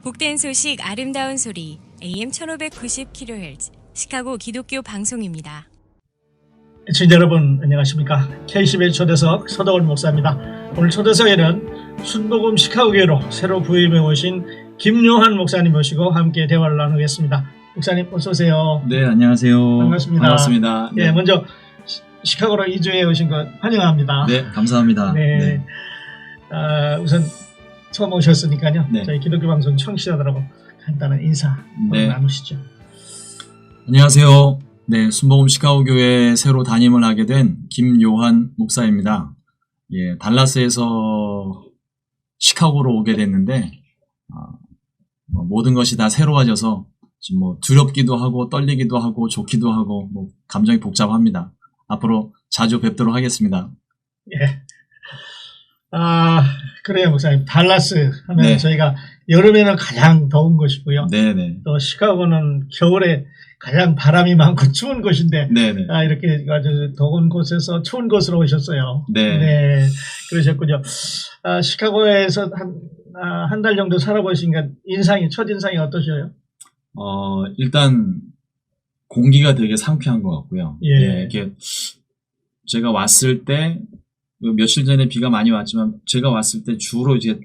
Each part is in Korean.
복된 소식 아름다운 소리 AM 1590kHz 시카고 기독교 방송입니다. 시청자 여러분 안녕하십니까. K11 초대석 서덕원 목사입니다. 오늘 초대석에는 순복음 시카고교회로 새로 부임해 오신 김요한 목사님 모시고 함께 대화를 나누겠습니다. 목사님 어서 오세요. 네, 안녕하세요. 반갑습니다. 반갑습니다. 네, 먼저 시카고로 이주해 오신 것 환영합니다. 네, 감사합니다. 네. 우선 처음 오셨으니까요. 네. 저희 기독교 방송 청취자들하고 간단한 인사 네. 나누시죠. 안녕하세요. 네, 순복음 시카고교회 새로 담임을 하게 된 김요한 목사입니다. 예, 달라스에서 시카고로 오게 됐는데 모든 것이 다 새로워져서 지금 두렵기도 하고 떨리기도 하고 좋기도 하고 감정이 복잡합니다. 앞으로 자주 뵙도록 하겠습니다. 예. 그래요, 목사님. 달라스 하면 네. 저희가 여름에는 가장 더운 곳이고요. 네네. 또 시카고는 겨울에 가장 바람이 많고 추운 곳인데, 네네. 이렇게 아주 더운 곳에서 추운 곳으로 오셨어요. 네. 그러셨군요. 시카고에서 한 달 정도 살아보시니까 첫인상이 어떠셔요? 일단 공기가 되게 상쾌한 것 같고요. 예. 이렇게 제가 왔을 때 며칠 전에 비가 많이 왔지만 제가 왔을 때 주로 이제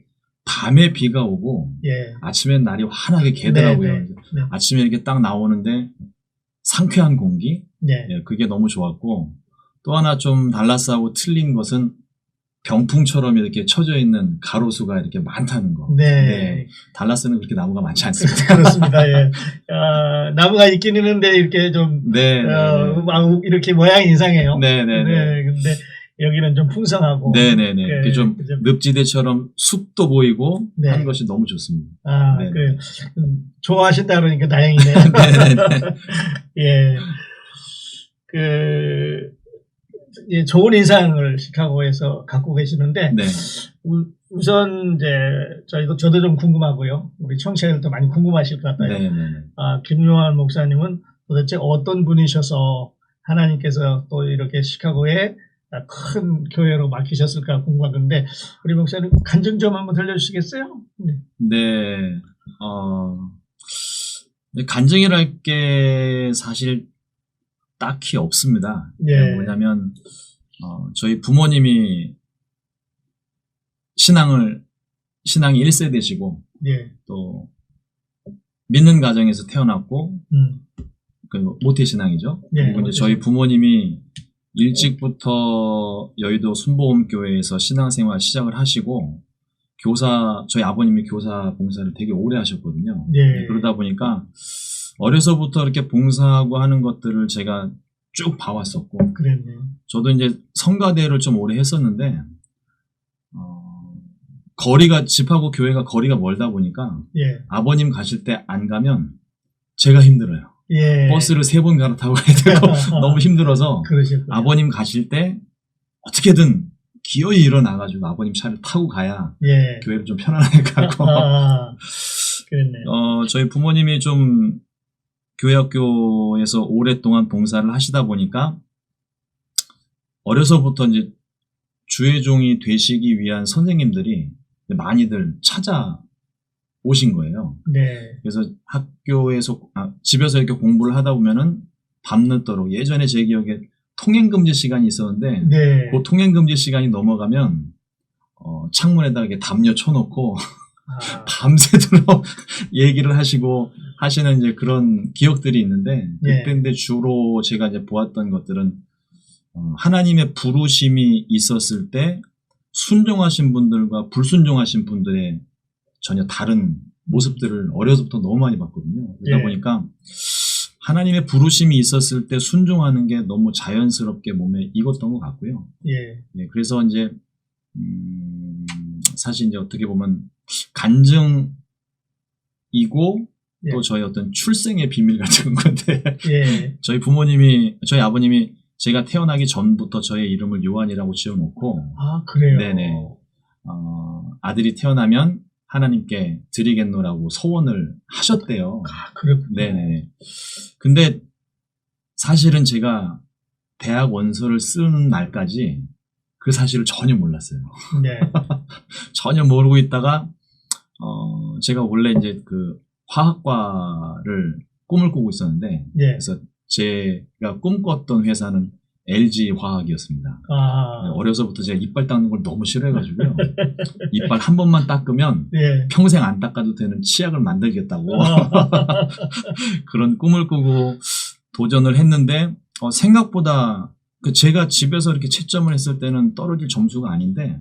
밤에 비가 오고 예. 아침엔 날이 환하게 개더라고요. 네. 아침에 이렇게 딱 나오는데 상쾌한 공기, 네. 예, 그게 너무 좋았고 또 하나 좀 달라스하고 틀린 것은 병풍처럼 이렇게 쳐져 있는 가로수가 이렇게 많다는 거. 네. 달라스는 그렇게 나무가 많지 않습니다. 그렇습니다. 예. 나무가 있긴 있는데 이렇게 좀 네. 이렇게 모양이 이상해요. 네네네. 네, 근데 여기는 좀 풍성하고. 네네네. 그, 좀 늪지대처럼 숲도 보이고 네. 하는 것이 너무 좋습니다. 네. 그래요. 좋아하신다 그러니까 다행이네요. 네네네. 예. 예, 좋은 인상을 시카고에서 갖고 계시는데, 네. 우선 이제 저도 좀 궁금하고요. 우리 청취자들도 많이 궁금하실 것 같아요. 네네네. 김요한 목사님은 도대체 어떤 분이셔서 하나님께서 또 이렇게 시카고에 큰 교회로 맡기셨을까 궁금한데 우리 목사님 간증 좀 한번 들려주시겠어요? 네. 간증이랄 게 사실 딱히 없습니다. 네. 뭐냐면 저희 부모님이 신앙이 1세대시고 예. 또 믿는 가정에서 태어났고 모태신앙이죠. 네, 그리고 이제 저희 부모님이 일찍부터 여의도 순복음교회에서 신앙생활 시작을 하시고 저희 아버님이 교사 봉사를 되게 오래 하셨거든요. 네. 그러다 보니까 어려서부터 이렇게 봉사하고 하는 것들을 제가 쭉 봐왔었고, 그랬네요. 저도 이제 성가대를 좀 오래 했었는데, 집하고 교회가 거리가 멀다 보니까, 예. 아버님 가실 때 안 가면 제가 힘들어요. 예. 버스를 3번 갈아타고 가야 되고, 너무 힘들어서, 그러셨군요. 아버님 가실 때 어떻게든 기어이 일어나가지고 아버님 차를 타고 가야 예. 교회를 좀 편안하게 가고, 그랬네요. 저희 부모님이 좀 교회 학교에서 오랫동안 봉사를 하시다 보니까 어려서부터 이제 주의 종이 되시기 위한 선생님들이 많이들 찾아오신 거예요. 네. 그래서 집에서 이렇게 공부를 하다 보면은 밤늦도록 예전에 제 기억에 통행금지 시간이 있었는데 네. 그 통행금지 시간이 넘어가면 창문에다 이렇게 담요 쳐놓고 밤새도록 얘기를 하시는 이제 그런 기억들이 있는데, 그때인데 주로 제가 이제 보았던 것들은, 하나님의 부르심이 있었을 때 순종하신 분들과 불순종하신 분들의 전혀 다른 모습들을 어려서부터 너무 많이 봤거든요. 그러다 보니까 하나님의 부르심이 있었을 때 순종하는 게 너무 자연스럽게 몸에 익었던 것 같고요. 예. 그래서 이제, 사실 이제 어떻게 보면 간증이고 또 저희 어떤 출생의 비밀 같은 건데 저희 아버님이 제가 태어나기 전부터 저의 이름을 요한이라고 지어놓고 그래요? 네네. 아들이 태어나면 하나님께 드리겠노라고 소원을 하셨대요. 그렇군요. 네네. 근데 사실은 제가 대학 원서를 쓰는 날까지 그 사실을 전혀 몰랐어요. 네. 전혀 모르고 있다가 제가 원래 이제 그 화학과를 꿈을 꾸고 있었는데, 예. 그래서 제가 꿈꿨던 회사는 LG 화학이었습니다. 아. 어려서부터 제가 이빨 닦는 걸 너무 싫어해가지고요. 이빨 한 번만 닦으면 예. 평생 안 닦아도 되는 치약을 만들겠다고 그런 꿈을 꾸고 도전을 했는데, 생각보다 제가 집에서 이렇게 채점을 했을 때는 떨어질 점수가 아닌데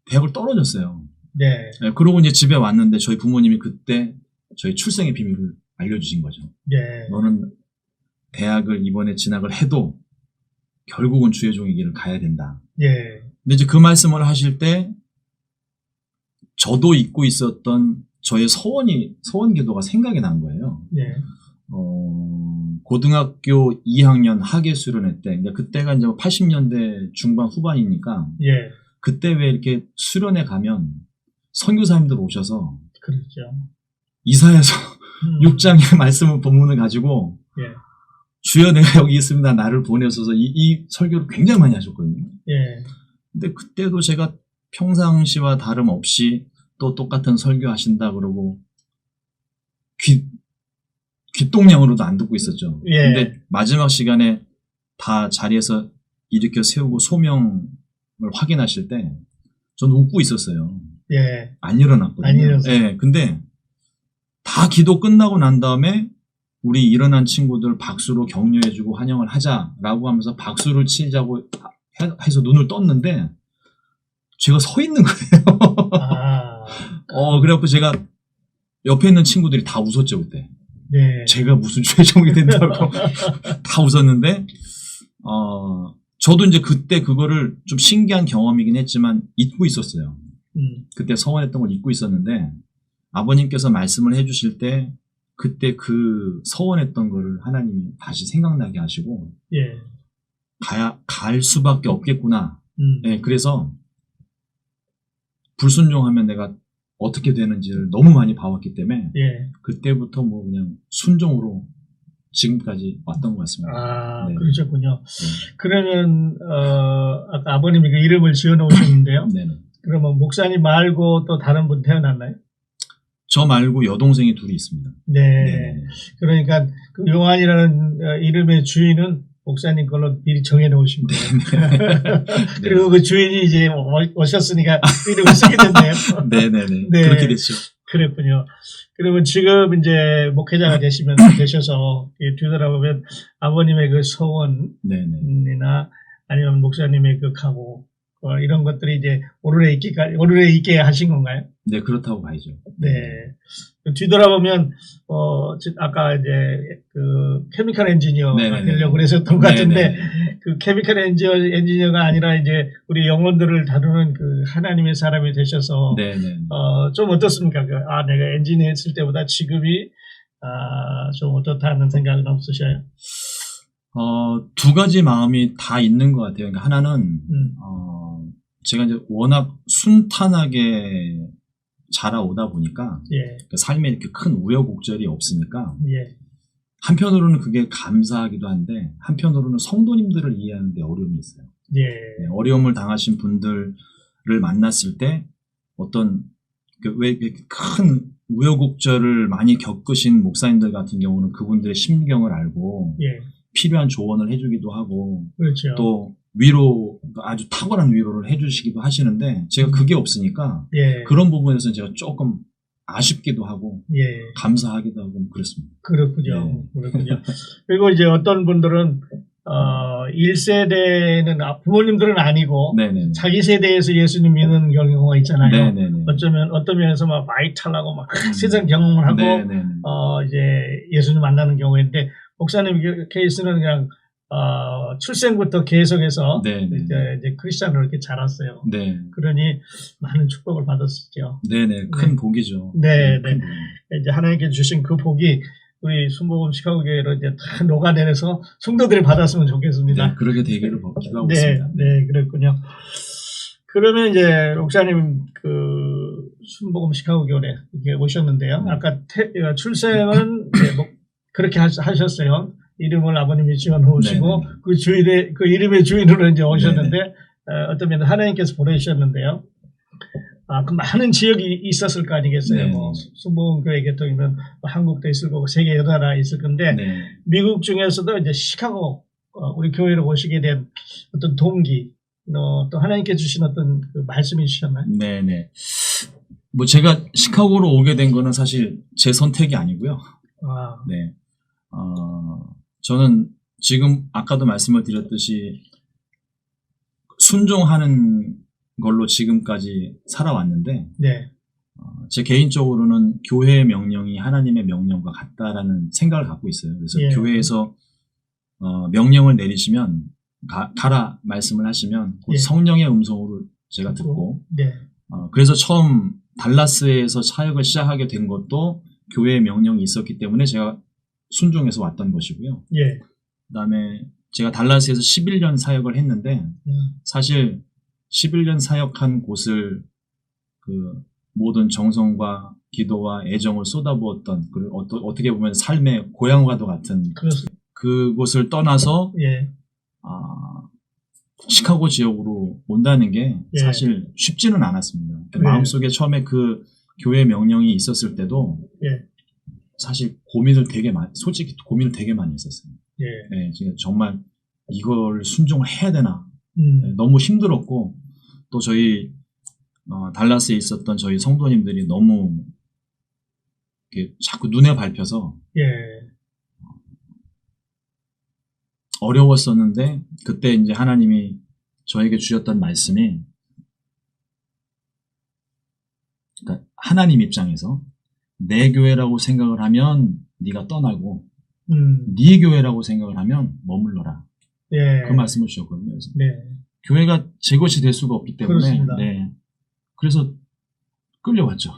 대학을 떨어졌어요. 네. 그러고 이제 집에 왔는데 저희 부모님이 그때 저희 출생의 비밀을 알려주신 거죠. 네. 너는 대학을 이번에 진학을 해도 결국은 주혜종의 길을 가야 된다. 예. 근데 이제 그 말씀을 하실 때 저도 잊고 있었던 저의 서원 기도가 생각이 난 거예요. 예. 고등학교 2학년 학예 수련회 때, 그때가 이제 80년대 중반 후반이니까, 예. 그때 왜 이렇게 수련회 가면 선교사님들 오셔서 그렇죠. 이사야서 6장의 말씀을 본문을 가지고 예. 주여 내가 여기 있습니다. 나를 보내소서 이 설교를 굉장히 많이 하셨거든요. 예. 근데 그때도 제가 평상시와 다름없이 또 똑같은 설교하신다 그러고 귓동냥으로도 안 듣고 있었죠. 예. 근데 마지막 시간에 다 자리에서 일으켜 세우고 소명을 확인하실 때 저는 웃고 있었어요. 예. 안 일어났거든요. 안 일어났어요. 예. 근데 다 기도 끝나고 난 다음에 우리 일어난 친구들 박수로 격려해주고 환영을 하자라고 하면서 박수를 치자고 해서 눈을 떴는데 제가 서 있는 거예요. 아. 그래갖고 제가 옆에 있는 친구들이 다 웃었죠, 그때. 네. 제가 무슨 최종이 된다고 다 웃었는데, 저도 이제 그때 그거를 좀 신기한 경험이긴 했지만 잊고 있었어요. 그때 서원했던 걸 잊고 있었는데, 아버님께서 말씀을 해주실 때, 그때 그 서원했던 거를 하나님이 다시 생각나게 하시고, 예. 갈 수밖에 없겠구나. 네, 그래서, 불순종하면 내가 어떻게 되는지를 너무 많이 봐왔기 때문에 예. 그때부터 뭐 그냥 순종으로 지금까지 왔던 것 같습니다. 아, 네. 그러셨군요. 네. 그러면 아까 아버님이 그 이름을 지어 놓으셨는데요. 네네. 그러면 목사님 말고 또 다른 분 태어났나요? 저 말고 여동생이 둘이 있습니다. 네. 네네. 그러니까 그 요한이라는 이름의 주인은 목사님 걸로 미리 정해 놓으신 거예요. 그리고 그 주인이 이제 오셨으니까 이름을 쓰게 됐네요. 네네네. 네. 그렇게 됐죠. 그랬군요. 그러면 지금 이제 목회자가 되셔서 뒤돌아보면 아버님의 그 네네. 소원이나 아니면 목사님의 그 각오 이런 것들이 이제 오르래 있게 하신 건가요? 네, 그렇다고 봐야죠. 네. 뒤돌아보면 아까 이제 그 케미컬 엔지니어가 네네네. 되려고 그랬었던 것 같은데 네네네. 그 케미컬 엔지니어가 아니라 이제 우리 영혼들을 다루는 그 하나님의 사람이 되셔서 네네. 좀 어떻습니까? 내가 엔지니어 했을 때보다 지금이 좀 어떻다는 생각은 없으셔요? 두 가지 마음이 다 있는 것 같아요. 그러니까 하나는 제가 이제 워낙 순탄하게 자라오다 보니까 예. 그 삶에 이렇게 큰 우여곡절이 없으니까 예. 한편으로는 그게 감사하기도 한데 한편으로는 성도님들을 이해하는 데 어려움이 있어요. 예. 네, 어려움을 당하신 분들을 만났을 때 어떤 왜 큰 우여곡절을 많이 겪으신 목사님들 같은 경우는 그분들의 심경을 알고 예. 필요한 조언을 해주기도 하고 그렇죠. 또 위로 아주 탁월한 위로를 해주시기도 하시는데 제가 그게 없으니까 예. 그런 부분에서 제가 조금 아쉽기도 하고 예. 감사하기도 하고 그렇습니다. 그렇군요. 네. 그렇군요. 그리고 이제 어떤 분들은 1세대는 부모님들은 아니고 네네. 자기 세대에서 예수님 믿는 경우가 있잖아요. 네네네. 어떤 면에서 막 바이탈하고 막 세상 경험을 하고 네네네. 이제 예수님 만나는 경우인데 목사님 케이스는 그냥 출생부터 계속해서 네네. 이제 크리스찬으로 이렇게 자랐어요. 네. 그러니 많은 축복을 받았었죠. 네네. 큰 복이죠. 네, 큰 네. 복. 이제 하나님께 주신 그 복이 우리 순복음 시카고 교회로 이제 다 녹아내려서 성도들이 받았으면 좋겠습니다. 네, 그렇게 되기를 기도하고 네, 있습니다. 네, 그렇군요. 그러면 이제 목사님 그 순복음 시카고 교회 이렇게 오셨는데요. 아까 출생은 이제 그렇게 하셨어요. 이름을 아버님이 지어 놓으시고 그 이름의 주인으로 이제 오셨는데 어떤 면에 하나님께서 보내주셨는데요. 그 많은 지역이 있었을 거 아니겠어요. 네. 뭐 순복음교회 계통이면 뭐 한국도 있을 거고 세계 여러 나라 있을 건데 네. 미국 중에서도 이제 시카고 우리 교회로 오시게 된 어떤 동기, 또 하나님께 주신 어떤 그 말씀이 주셨나요? 네네. 뭐 제가 시카고로 오게 된 거는 사실 제 선택이 아니고요. 네. 저는 지금 아까도 말씀을 드렸듯이 순종하는 걸로 지금까지 살아왔는데, 네. 제 개인적으로는 교회의 명령이 하나님의 명령과 같다라는 생각을 갖고 있어요. 그래서 예. 교회에서 명령을 내리시면 가라 말씀을 하시면 곧 예. 성령의 음성으로 제가 듣고, 네. 그래서 처음 달라스에서 사역을 시작하게 된 것도 교회의 명령이 있었기 때문에 제가 순종해서 왔던 것이고요. 예. 그다음에 제가 달라스에서 11년 사역을 했는데, 사실 11년 사역한 곳을 그 모든 정성과 기도와 애정을 쏟아부었던, 그리고 어떻게 보면 삶의 고향과도 같은 그곳을 떠나서 예. 시카고 지역으로 온다는 게 예. 사실 쉽지는 않았습니다. 네. 마음속에 처음에 그 교회 명령이 있었을 때도 예. 사실 솔직히 고민을 되게 많이 했었어요. 예. 네, 정말 이걸 순종을 해야 되나. 네, 음. 너무 힘들었고, 또 저희 달라스에 있었던 저희 성도님들이 너무 이렇게 자꾸 눈에 밟혀서 예. 어려웠었는데, 그때 이제 하나님이 저에게 주셨던 말씀이, 그러니까 하나님 입장에서 내 교회라고 생각을 하면 네가 떠나고, 네 교회라고 생각을 하면 머물러라. 예. 그 말씀을 주셨거든요. 그래서 네. 교회가 제 것이 될 수가 없기 때문에, 그렇습니다. 네. 그래서 끌려왔죠.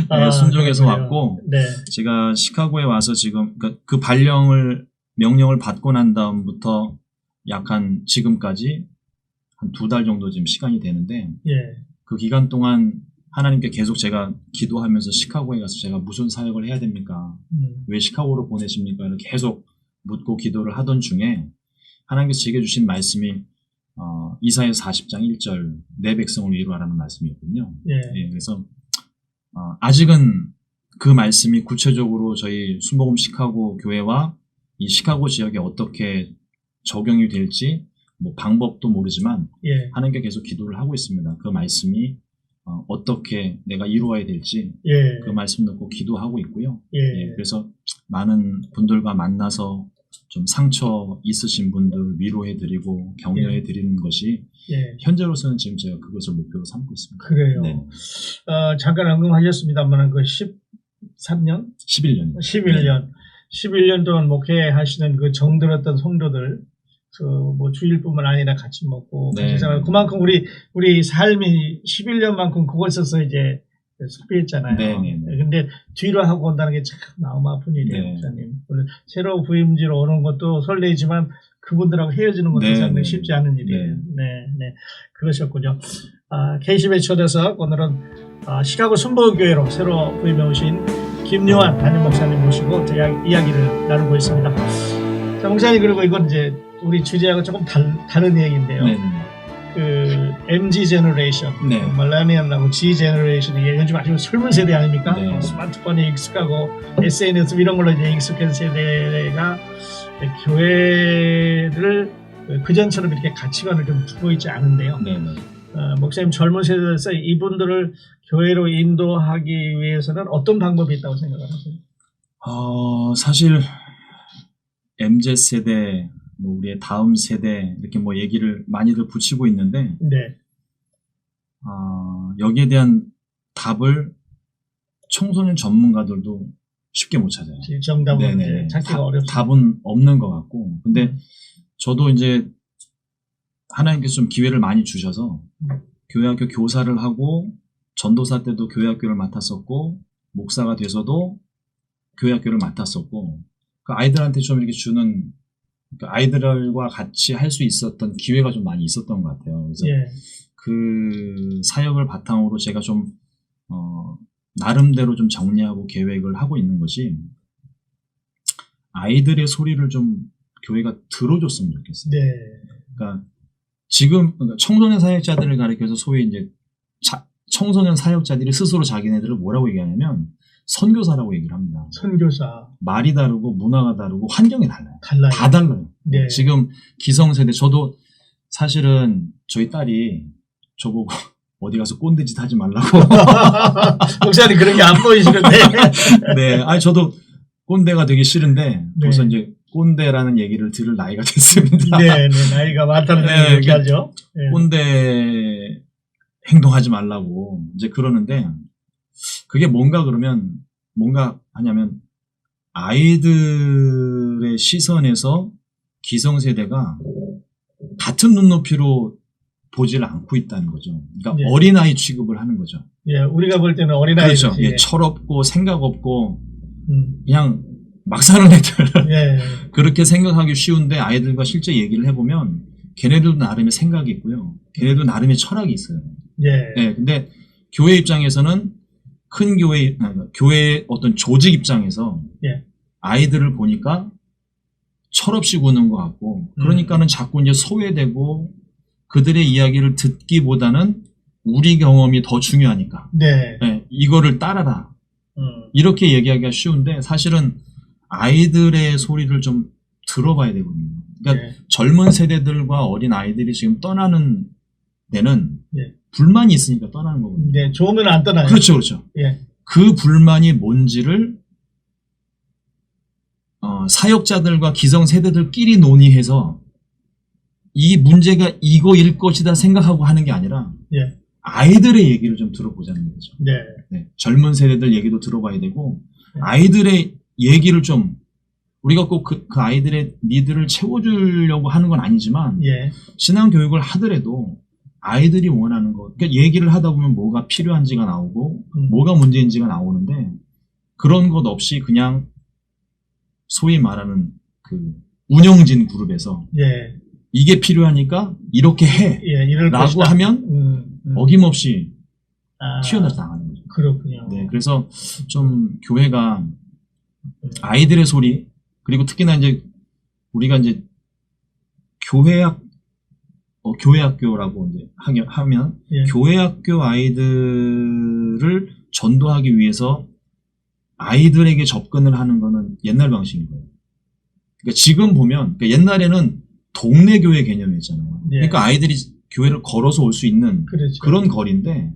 네, 순종해서 그렇군요. 왔고, 네. 제가 시카고에 와서 지금 그 명령을 받고 난 다음부터 약 한 지금까지 한 2달 정도 지금 시간이 되는데, 예. 그 기간 동안 하나님께 계속 제가 기도하면서 시카고에 가서 제가 무슨 사역을 해야 됩니까? 왜 시카고로 보내십니까? 이렇게 계속 묻고 기도를 하던 중에 하나님께서 제게 주신 말씀이 이사야 40장 1절 내 백성을 위로하라는 말씀이었거든요. 예. 예, 그래서 아직은 그 말씀이 구체적으로 저희 순복음 시카고 교회와 이 시카고 지역에 어떻게 적용이 될지 뭐 방법도 모르지만 예. 하나님께 계속 기도를 하고 있습니다. 그 말씀이 어떻게 내가 이루어야 될지 예. 그 말씀 듣고 기도하고 있고요. 예. 예, 그래서 많은 분들과 만나서 좀 상처 있으신 분들 위로해드리고 격려해드리는 것이 예. 현재로서는 지금 제가 그것을 목표로 삼고 있습니다. 그래요. 네. 잠깐 언급하셨습니다만 그 13년? 11년. 11년. 11년 동안 목회하시는 그 정들었던 성도들, 뭐 주일뿐만 아니라 같이 먹고, 네. 그만큼 우리 삶이 11년만큼 그곳에서 이제 소비했잖아요. 네. 근데 뒤로 하고 온다는 게 참 마음 아픈 일이에요, 네. 목사님. 물론 새로 부임지로 오는 것도 설레지만 그분들하고 헤어지는 것도 네. 상당히 쉽지 않은 일이에요. 네. 그러셨군요. K10의 초대석, 오늘은 시카고 순복음교회로 새로 부임해 오신 김요한 담임 목사님 모시고 이야기를 나누고 있습니다. 자, 목사님, 그리고 이건 이제 우리 주제하고 조금 다른 얘기인데요. 네. 그 MZ 제너레이션, 네. 밀레니엄하고 G 제너레이션이 요즘 아주 젊은 세대 아닙니까? 네. 스마트폰에 익숙하고 SNS 이런 걸로 이제 익숙한 세대가 교회를 그전처럼 이렇게 가치관을 좀 두고 있지 않은데요. 네. 목사님, 젊은 세대에서 이분들을 교회로 인도하기 위해서는 어떤 방법이 있다고 생각을 하세요? 사실 MZ세대, 뭐 우리의 다음 세대 이렇게 뭐 얘기를 많이들 붙이고 있는데, 네. 여기에 대한 답을 청소년 전문가들도 쉽게 못 찾아요. 정답은 이제 찾기가 어렵습니다. 답은 없는 것 같고, 근데 저도 이제 하나님께서 좀 기회를 많이 주셔서 교회학교 교사를 하고, 전도사 때도 교회학교를 맡았었고, 목사가 돼서도 교회학교를 맡았었고, 그 아이들한테 좀 이렇게 주는, 그 아이들과 같이 할 수 있었던 기회가 좀 많이 있었던 것 같아요. 그래서 그 사역을 바탕으로 제가 좀 나름대로 좀 정리하고 계획을 하고 있는 것이, 아이들의 소리를 좀 교회가 들어줬으면 좋겠어요. 네. 그러니까 지금 그러니까 청소년 사역자들을 가리켜서 소위 이제 청소년 사역자들이 스스로 자기네들을 뭐라고 얘기하냐면 선교사라고 얘기를 합니다. 선교사. 말이 다르고 문화가 다르고 환경이 달라요. 달라요. 다 달라요. 네. 지금 기성세대 저도 사실은 저희 딸이 저보고 어디 가서 꼰대짓 하지 말라고. 목사님 그런 게 안 보이시는데. 네, 아니 저도 꼰대가 되기 싫은데 네. 벌써 이제 꼰대라는 얘기를 들을 나이가 됐습니다. 네, 네, 나이가 많다는 네, 얘기하죠. 네. 꼰대 행동하지 말라고 이제 그러는데 그게 뭔가 그러면 뭔가 하냐면 아이들의 시선에서 기성세대가 같은 눈높이로 보지를 않고 있다는 거죠. 그러니까 네. 어린아이 취급을 하는 거죠. 예, 우리가 볼 때는 어린아이. 그렇죠. 예, 철없고 생각 없고 음, 그냥 막 사는 애들 예, 그렇게 생각하기 쉬운데 아이들과 실제 얘기를 해보면 걔네들도 나름의 생각이 있고요. 걔네도 나름의 철학이 있어요. 예, 네, 근데 교회 입장에서는 큰 교회 어떤 조직 입장에서 예. 아이들을 보니까 철없이 구는 것 같고 그러니까는 자꾸 이제 소외되고 그들의 이야기를 듣기보다는 우리 경험이 더 중요하니까 네. 네, 이거를 따라라 음, 이렇게 얘기하기가 쉬운데 사실은 아이들의 소리를 좀 들어봐야 되거든요. 그러니까 예, 젊은 세대들과 어린 아이들이 지금 떠나는 데는 예. 불만이 있으니까 떠나는 거거든요. 네, 좋으면 안 떠나요. 그렇죠, 그렇죠. 예, 그 불만이 뭔지를 사역자들과 기성 세대들끼리 논의해서 이 문제가 이거일 것이다 생각하고 하는 게 아니라 예, 아이들의 얘기를 좀 들어보자는 거죠. 네, 네, 젊은 세대들 얘기도 들어봐야 되고 네. 아이들의 얘기를 좀 우리가 꼭 그 아이들의 니드를 채워주려고 하는 건 아니지만 예, 신앙 교육을 하더라도 아이들이 원하는 것, 그러니까 얘기를 하다 보면 뭐가 필요한지가 나오고 뭐가 문제인지가 나오는데 그런 것 없이 그냥 소위 말하는 그 운영진 그룹에서 예, 이게 필요하니까 이렇게 해 예, 이럴 라고 것이다. 하면 어김없이 아, 튀어나와 당하는 거죠. 그렇군요. 네, 그래서 좀 교회가 아이들의 소리 그리고 특히나 이제 우리가 이제 교회학교라고 이제 하면 예, 교회학교 아이들을 전도하기 위해서 아이들에게 접근을 하는 거는 옛날 방식인 거예요. 그러니까 지금 보면 그러니까 옛날에는 동네 교회 개념이었잖아요. 예. 그러니까 아이들이 교회를 걸어서 올 수 있는 그렇죠. 그런 거리인데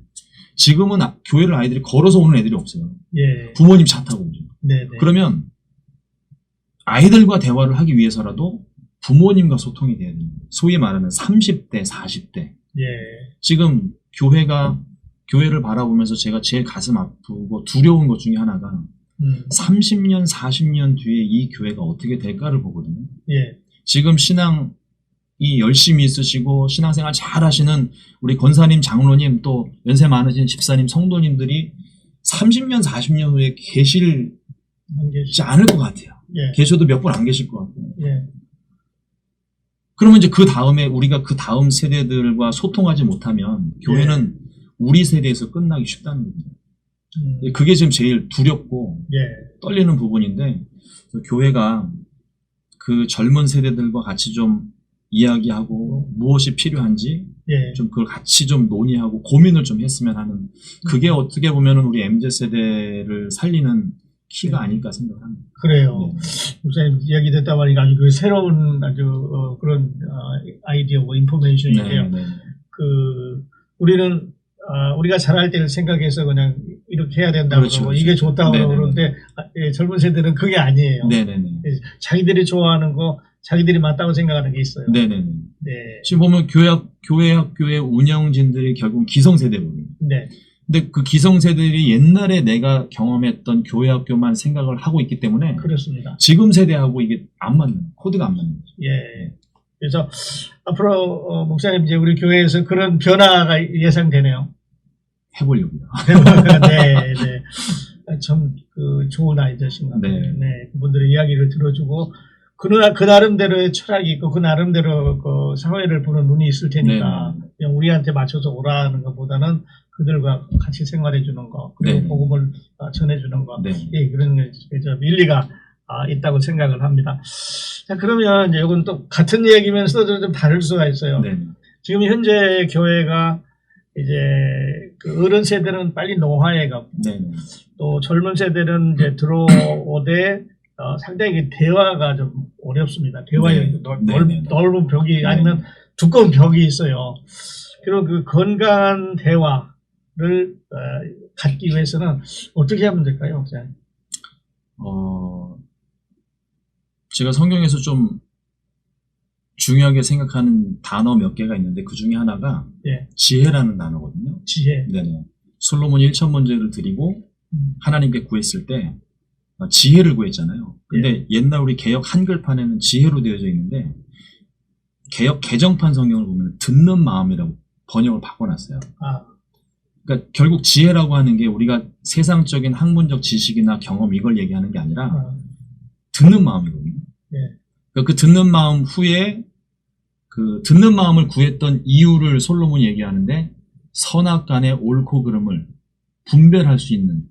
지금은 교회를 아이들이 걸어서 오는 애들이 없어요. 예, 부모님 차 타고 오죠. 네, 네. 그러면 아이들과 대화를 하기 위해서라도 부모님과 소통이 돼야 됩니다. 소위 말하는 30대, 40대. 예, 지금 교회를 바라보면서 제가 제일 가슴 아프고 두려운 것 중에 하나가 30년, 40년 뒤에 이 교회가 어떻게 될까를 보거든요. 예, 지금 신앙이 열심히 있으시고 신앙생활 잘 하시는 우리 권사님, 장로님 또 연세 많으신 집사님, 성도님들이 30년, 40년 후에 계시지 않을 것 같아요. 예, 계셔도 몇 분 안 계실 것 같고. 예, 그러면 이제 그 다음에 우리가 그 다음 세대들과 소통하지 못하면 교회는 우리 세대에서 끝나기 쉽다는 겁니다. 그게 지금 제일 두렵고 예, 떨리는 부분인데 교회가 그 젊은 세대들과 같이 좀 이야기하고 무엇이 필요한지 예, 좀 그걸 같이 좀 논의하고 고민을 좀 했으면 하는 그게 어떻게 보면은 우리 MZ세대를 살리는 키가 아닐까 생각합니다. 그래요. 네. 목사님 이야기 듣다 보니까 아주 그 새로운 아주 그런 아이디어고 인포메이션인데요. 네, 네. 우리는 우리가 잘할 때를 생각해서 그냥 이렇게 해야 된다고 그렇죠, 그러고 그렇죠. 이게 좋다고 네네네. 그러는데 젊은 세대는 그게 아니에요. 네네네. 자기들이 좋아하는 거 자기들이 맞다고 생각하는 게 있어요. 네네네. 네. 지금 보면 교회 학교의 운영진들이 결국 기성세대거든요. 네. 근데 그 기성세대들이 옛날에 내가 경험했던 교회 학교만 생각을 하고 있기 때문에 그렇습니다. 지금 세대하고 이게 안 맞는 코드가 안 맞는 거죠. 예. 그래서 앞으로 목사님 이제 우리 교회에서 그런 변화가 예상되네요. 해보려고요. 네, 네. 참 좋은 아이디어신 것 같아요. 네. 네. 그분들의 이야기를 들어주고 그 나름대로의 철학이 있고 그 나름대로 그 사회를 보는 눈이 있을 테니까 네. 그냥 우리한테 맞춰서 오라는 것보다는 그들과 같이 생활해 주는 거 그리고 네. 복음을 전해 주는 거 네. 예, 그런 게 좀 일리가 있다고 생각을 합니다. 자, 그러면 이제 이건 또 같은 얘기면서도 좀 다를 수가 있어요. 네. 지금 현재 교회가 이제 그 어른 세대는 빨리 노화해가고 네. 또 젊은 세대는 이제 들어오되 상당히 대화가 좀 어렵습니다. 대화에 네. 넓은 벽이 아니면 두꺼운 벽이 있어요. 그리고 그 건강한 대화를 갖기 위해서는 어떻게 하면 될까요, 목사님? 제가 성경에서 좀 중요하게 생각하는 단어 몇 개가 있는데 그 중에 하나가 예. 지혜라는 단어거든요. 지혜. 네네. 솔로몬 1천문제를 드리고 하나님께 구했을 때 지혜를 구했잖아요. 근데 옛날 우리 개역 한글판에는 지혜로 되어져 있는데 개역 개정판 성경을 보면 듣는 마음이라고 번역을 바꿔놨어요. 그러니까 결국 지혜라고 하는 게 우리가 세상적인 학문적 지식이나 경험 이걸 얘기하는 게 아니라 듣는 마음이거든요. 그러니까 그 듣는 마음 후에 그 듣는 마음을 구했던 이유를 솔로몬이 얘기하는데 선악간의 옳고 그름을 분별할 수 있는.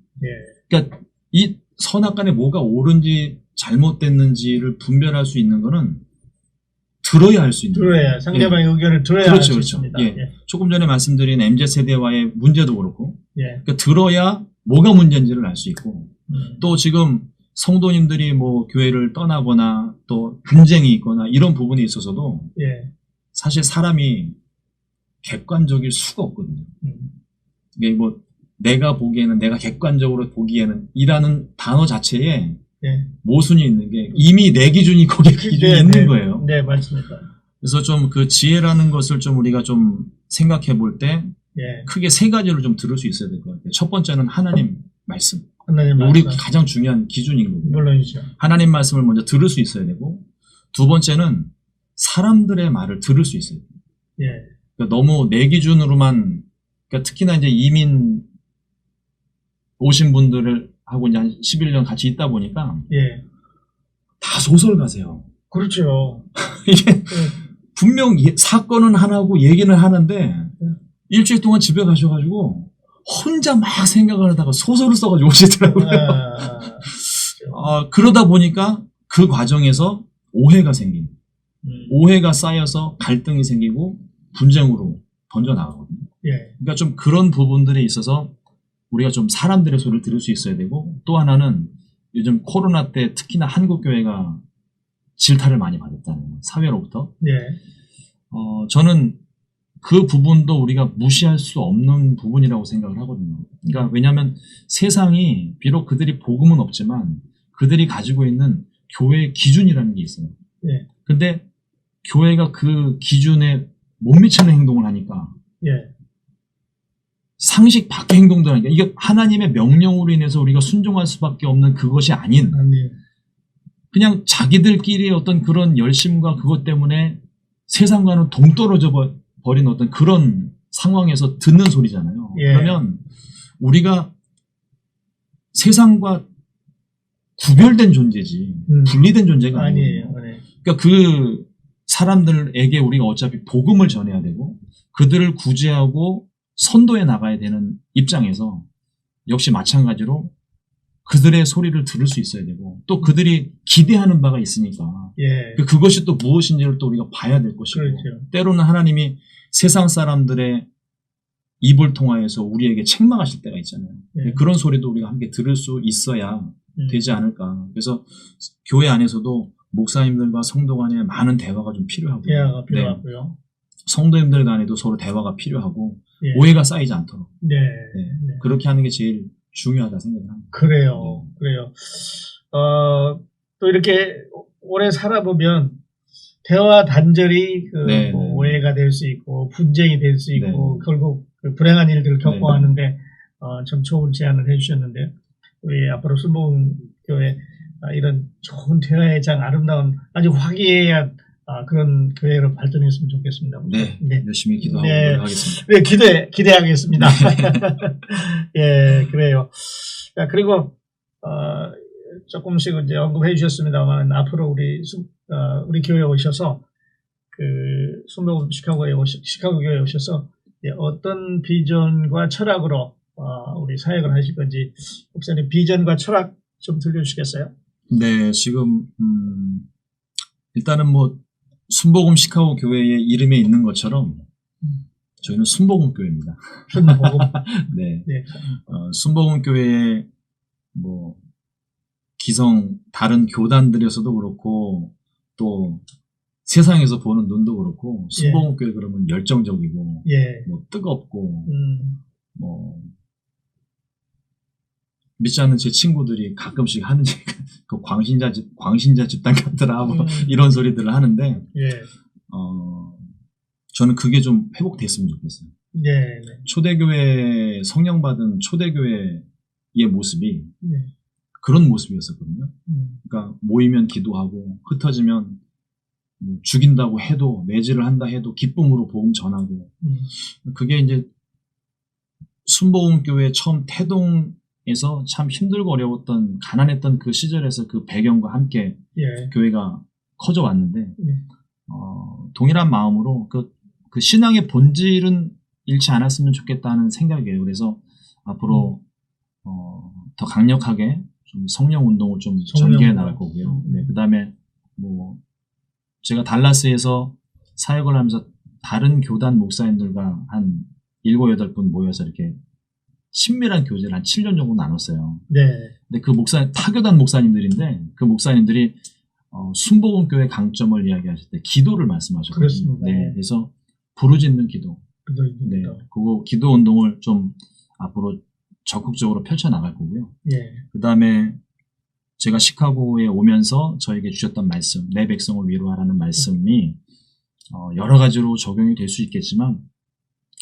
그러니까 이 선악간에 뭐가 옳은지 잘못됐는지를 분별할 수 있는 거는 들어야 할 수 있는. 들어야 상대방의 의견을 들어야 할 수 있습니다. 조금 전에 말씀드린 MZ세대와의 문제도 그렇고 그러니까 들어야 뭐가 문제인지를 알 수 있고 또 지금 성도님들이 뭐 교회를 떠나거나 또 분쟁이 있거나 이런 부분에 있어서도 사실 사람이 객관적일 수가 없거든요. 이게 뭐 내가 보기에는 내가 객관적으로 보기에는 이라는 단어 자체에 모순이 있는 게 이미 내 기준이 거기에 기준이 있는 거예요. 네, 맞습니다. 그래서 좀 그 지혜라는 것을 좀 우리가 좀 생각해 볼 때 크게 세 가지를 좀 들을 수 있어야 될 것 같아요. 첫 번째는 하나님 말씀. 우리 가장 중요한 기준인 거고요. 물론이죠. 하나님 말씀을 먼저 들을 수 있어야 되고 두 번째는 사람들의 말을 들을 수 있어야 돼요. 그러니까 너무 내 기준으로만 그러니까 특히나 이제 이민 오신 분들을 하고 이제 한 11년 같이 있다 보니까 다 소설가세요. 그렇죠. 이게 분명 사건은 하나고 얘기는 하는데 일주일 동안 집에 가셔가지고 혼자 막 생각을 하다가 소설을 써가지고 오시더라고요. 그러다 보니까 그 과정에서 오해가 생긴 오해가 쌓여서 갈등이 생기고 분쟁으로 번져나가거든요. 그러니까 좀 그런 부분들에 있어서 우리가 좀 사람들의 소리를 들을 수 있어야 되고 또 하나는 요즘 코로나 때 특히나 한국교회가 질타를 많이 받았잖아요. 사회로부터. 저는 그 부분도 우리가 무시할 수 없는 부분이라고 생각을 하거든요. 그러니까 왜냐하면 세상이 비록 그들이 복음은 없지만 그들이 가지고 있는 교회의 기준이라는 게 있어요. 근데 교회가 그 기준에 못 미치는 행동을 하니까 상식 밖의 행동도 하니까 이게 하나님의 명령으로 인해서 우리가 순종할 수밖에 없는 그것이 아닌 그냥 자기들끼리의 어떤 그런 열심과 그것 때문에 세상과는 동떨어져 버린 어떤 그런 상황에서 듣는 소리잖아요. 그러면 우리가 세상과 구별된 존재지 분리된 존재가 아니에요. 그러니까 그 사람들에게 우리가 어차피 복음을 전해야 되고 그들을 구제하고 선도해 나가야 되는 입장에서 역시 마찬가지로 그들의 소리를 들을 수 있어야 되고 또 그들이 기대하는 바가 있으니까 그것이 또 무엇인지를 또 우리가 봐야 될 것이고 때로는 하나님이 세상 사람들의 입을 통하여서 우리에게 책망하실 때가 있잖아요. 그런 소리도 우리가 함께 들을 수 있어야 되지 않을까. 그래서 교회 안에서도 목사님들과 성도 간에 많은 대화가 좀 필요하고요. 성도님들 간에도 서로 대화가 필요하고 오해가 쌓이지 않도록 그렇게 하는 게 제일 중요하다 생각합니다. 그래요. 또 이렇게 오래 살아보면 대화 단절이 뭐 오해가 될 수 있고 분쟁이 될 수 있고 결국 그 불행한 일들을 겪고 하는데 참 좋은 제안을 해주셨는데 우리 앞으로 순복음 교회 이런 좋은 대화의 장 아름다운 아주 화기애애한 그런 교회로 발전했으면 좋겠습니다. 열심히 기도하고 하겠습니다. 기대하겠습니다. 그래요. 자, 그리고 조금씩 이제 언급해 주셨습니다만 앞으로 우리 교회에 오셔서 그 순복음 시카고 교회에 오셔서 어떤 비전과 철학으로 우리 사역을 하실 건지 목사님 비전과 철학 좀 들려주시겠어요? 네, 지금 일단은 뭐 순복음 시카고 교회의 이름에 있는 것처럼 저희는 순복음교회입니다. 순복음. 네. 네. 순복음교회에 뭐 다른 교단들에서도 그렇고 또 세상에서 보는 눈도 그렇고 순복음교회 그러면 열정적이고 예. 뭐 뜨겁고 뭐 믿지 않는 제 친구들이 가끔씩 하는 얘기가 그 광신자 집단 같더라 뭐 이런 소리들을 하는데 예. 저는 그게 좀 회복됐으면 좋겠어요. 네. 네. 초대교회 성령 받은 초대교회의 모습이 네. 그런 모습이었었거든요. 그러니까 모이면 기도하고 흩어지면 뭐 죽인다고 해도 매질을 한다 해도 기쁨으로 복음 전하고 그게 이제 순복음교회 처음 태동에서 참 힘들고 어려웠던 가난했던 그 시절에서 그 배경과 함께 예. 교회가 커져 왔는데 네. 동일한 마음으로 그 신앙의 본질은 잃지 않았으면 좋겠다는 생각이에요. 그래서 앞으로 더 강력하게 좀 성령 운동을 좀 전개해 나갈 거고요. 네, 그다음에 뭐 제가 달라스에서 사역을 하면서 다른 교단 목사님들과 한 7, 8분 모여서 이렇게 친밀한 교제를 한 7년 정도 나눴어요. 네. 근데 그 타교단 목사님들인데 그 목사님들이 순복음교회 강점을 이야기하실 때 기도를 말씀하셨거든요. 그렇습니다. 네, 그래서 부르짖는 기도. 네, 그거 기도 운동을 좀 앞으로 적극적으로 펼쳐 나갈 거고요. 예. 그 다음에 제가 시카고에 오면서 저에게 주셨던 말씀, 내 백성을 위로하라는 말씀이 여러 가지로 적용이 될 수 있겠지만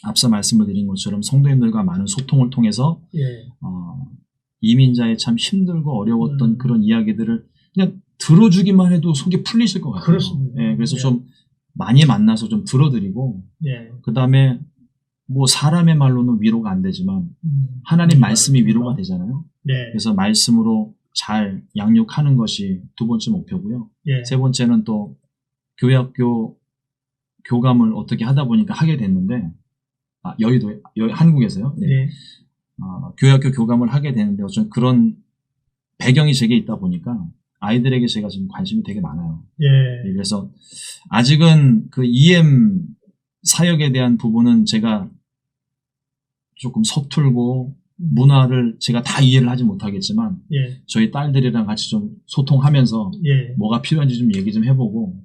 앞서 말씀을 드린 것처럼 성도님들과 많은 소통을 통해서 예. 이민자의 참 힘들고 어려웠던 그런 이야기들을 그냥 들어주기만 해도 속이 풀리실 것 같아요. 그렇습니다. 네, 그래서 예. 좀 많이 만나서 좀 들어드리고 예. 그 다음에 뭐 사람의 말로는 위로가 안 되지만 하나님 말씀이 위로가 되잖아요. 네. 그래서 말씀으로 잘 양육하는 것이 두 번째 목표고요. 예. 세 번째는 또 교회학교 교감을 어떻게 하다 보니까 하게 됐는데 한국에서요. 네. 예. 교회학교 교감을 하게 되는데 어쩌면 그런 배경이 제게 있다 보니까 아이들에게 제가 지금 관심이 되게 많아요. 예. 그래서 아직은 그 EM 사역에 대한 부분은 제가 조금 서툴고 문화를 제가 다 이해를 하지 못하겠지만 예. 저희 딸들이랑 같이 좀 소통하면서 예. 뭐가 필요한지 좀 얘기 좀 해보고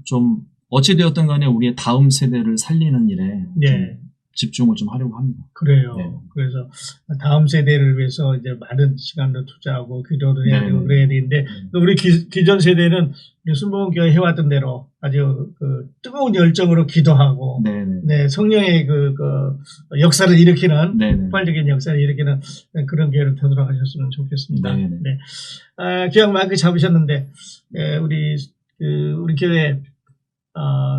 좀 어찌되었든 간에 우리의 다음 세대를 살리는 일에 예. 좀 집중을 좀 하려고 합니다. 그래요. 네. 그래서 다음 세대를 위해서 이제 많은 시간을 투자하고 기도를 해야 되고 네. 그래야 되는데 우리 기존 세대는 순복음교회 해왔던 대로 아주 그 뜨거운 열정으로 기도하고 네네. 네, 성령의 그 역사를 일으키는 네네. 폭발적인 역사를 일으키는 그런 교회를 되돌아가셨으면 좋겠습니다. 네네. 네. 기왕 마이크 잡으셨는데 우리 교회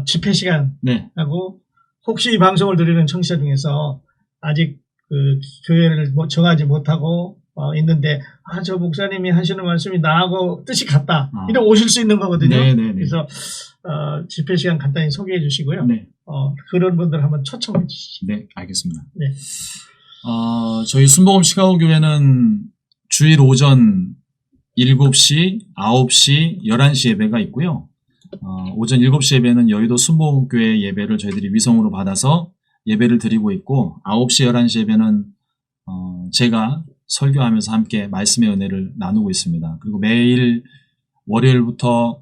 집회 시간 네. 하고 혹시 이 방송을 들으는 청취자 중에서 아직 그 교회를 정하지 못하고 있는데 저 목사님이 하시는 말씀이 나하고 뜻이 같다. 이렇게 오실 수 있는 거거든요. 네네네. 그래서 집회 시간 간단히 소개해 주시고요. 네. 그런 분들 한번 초청해 주시죠. 네, 알겠습니다. 네. 저희 순복음 시카고 교회는 주일 오전 7시, 9시, 11시 예배가 있고요. 오전 7시 예배는 여의도 순복음교회 예배를 저희들이 위성으로 받아서 예배를 드리고 있고 9시, 11시 예배는 제가 설교하면서 함께 말씀의 은혜를 나누고 있습니다. 그리고 매일 월요일부터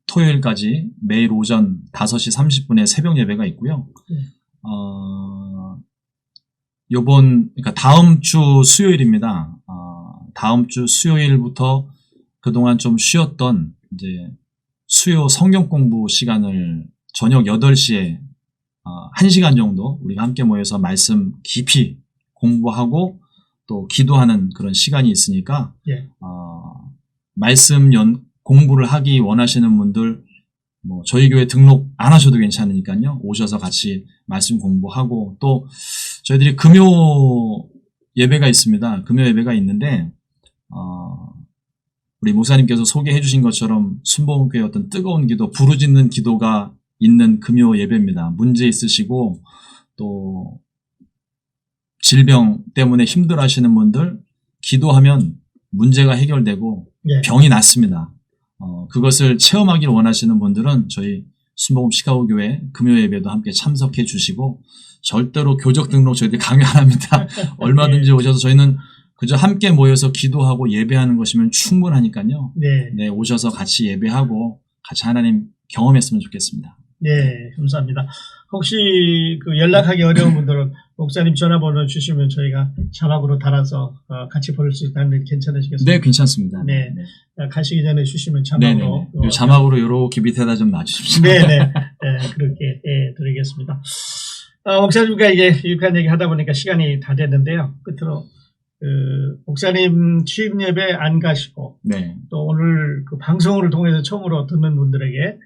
토요일까지 매일 오전 5시 30분에 새벽 예배가 있고요. 그러니까 다음 주 수요일입니다. 다음 주 수요일부터 그동안 좀 쉬었던 이제 수요 성경 공부 시간을 저녁 8시에 1시간 정도 우리가 함께 모여서 말씀 깊이 공부하고 또 기도하는 그런 시간이 있으니까 예. 말씀 공부를 하기 원하시는 분들 뭐 저희 교회 등록 안 하셔도 괜찮으니까요. 오셔서 같이 말씀 공부하고 또 저희들이 금요 예배가 있습니다. 금요 예배가 있는데 우리 목사님께서 소개해 주신 것처럼 순복음교회 어떤 뜨거운 기도, 부르짖는 기도가 있는 금요 예배입니다. 문제 있으시고 또 질병 때문에 힘들어하시는 분들 기도하면 문제가 해결되고 예. 병이 낫습니다. 그것을 체험하기를 원하시는 분들은 저희 순복음 시카고 교회 금요 예배도 함께 참석해 주시고 절대로 교적 등록 저희들 강요 안 합니다. 얼마든지 오셔서 저희는 그저 함께 모여서 기도하고 예배하는 것이면 충분하니까요. 네. 네, 오셔서 같이 예배하고 같이 하나님 경험했으면 좋겠습니다. 네, 감사합니다. 혹시 그 연락하기 어려운 분들은 목사님 전화번호 주시면 저희가 자막으로 달아서 같이 볼 수 있다는데 괜찮으시겠습니까? 네, 괜찮습니다. 네. 가시기 전에 주시면 네네. 자막으로. 자막으로 이렇게 밑에다 좀 놔주십시오. 네네. 네, 그렇게 드리겠습니다. 목사님과 이게 유익한 얘기 하다 보니까 시간이 다 됐는데요. 끝으로 목사님 취임 예배 안 가시고 네. 또 오늘 그 방송을 통해서 처음으로 듣는 분들에게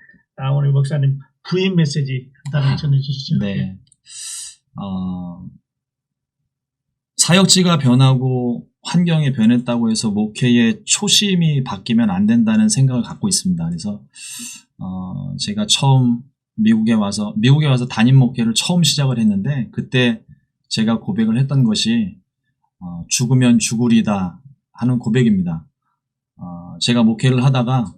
오늘 목사님 부임 메시지 간단히 전해주시죠. 네. 사역지가 변하고 환경이 변했다고 해서 목회의 초심이 바뀌면 안 된다는 생각을 갖고 있습니다. 그래서 제가 처음 미국에 와서 담임 목회를 처음 시작을 했는데 그때 제가 고백을 했던 것이 죽으면 죽으리다 하는 고백입니다. 제가 목회를 하다가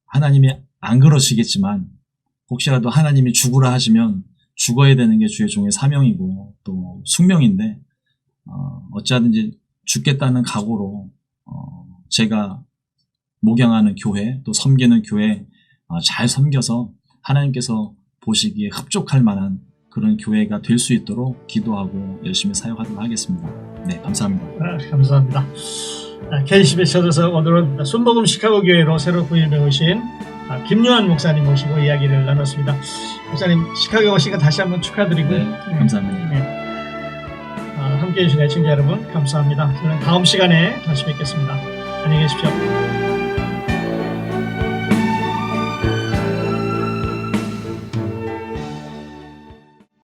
하나님이 안 그러시겠지만 혹시라도 하나님이 죽으라 하시면 죽어야 되는 게 주의 종의 사명이고 또 숙명인데 어찌하든지 죽겠다는 각오로 제가 목양하는 교회 또 섬기는 교회 잘 섬겨서 하나님께서 보시기에 흡족할 만한 그런 교회가 될 수 있도록 기도하고 열심히 사역하도록 하겠습니다. 네, 감사합니다. 감사합니다. KCBS 초대석 오늘은 순복음 시카고 교회로 새로 부임해 오신 김요한 목사님 모시고 이야기를 나눴습니다. 목사님 시카고에 오신 거 다시 한번 축하드리고 네, 감사합니다. 함께해 주신 애청자 여러분 감사합니다. 저는 다음 시간에 다시 뵙겠습니다. 안녕히 계십시오.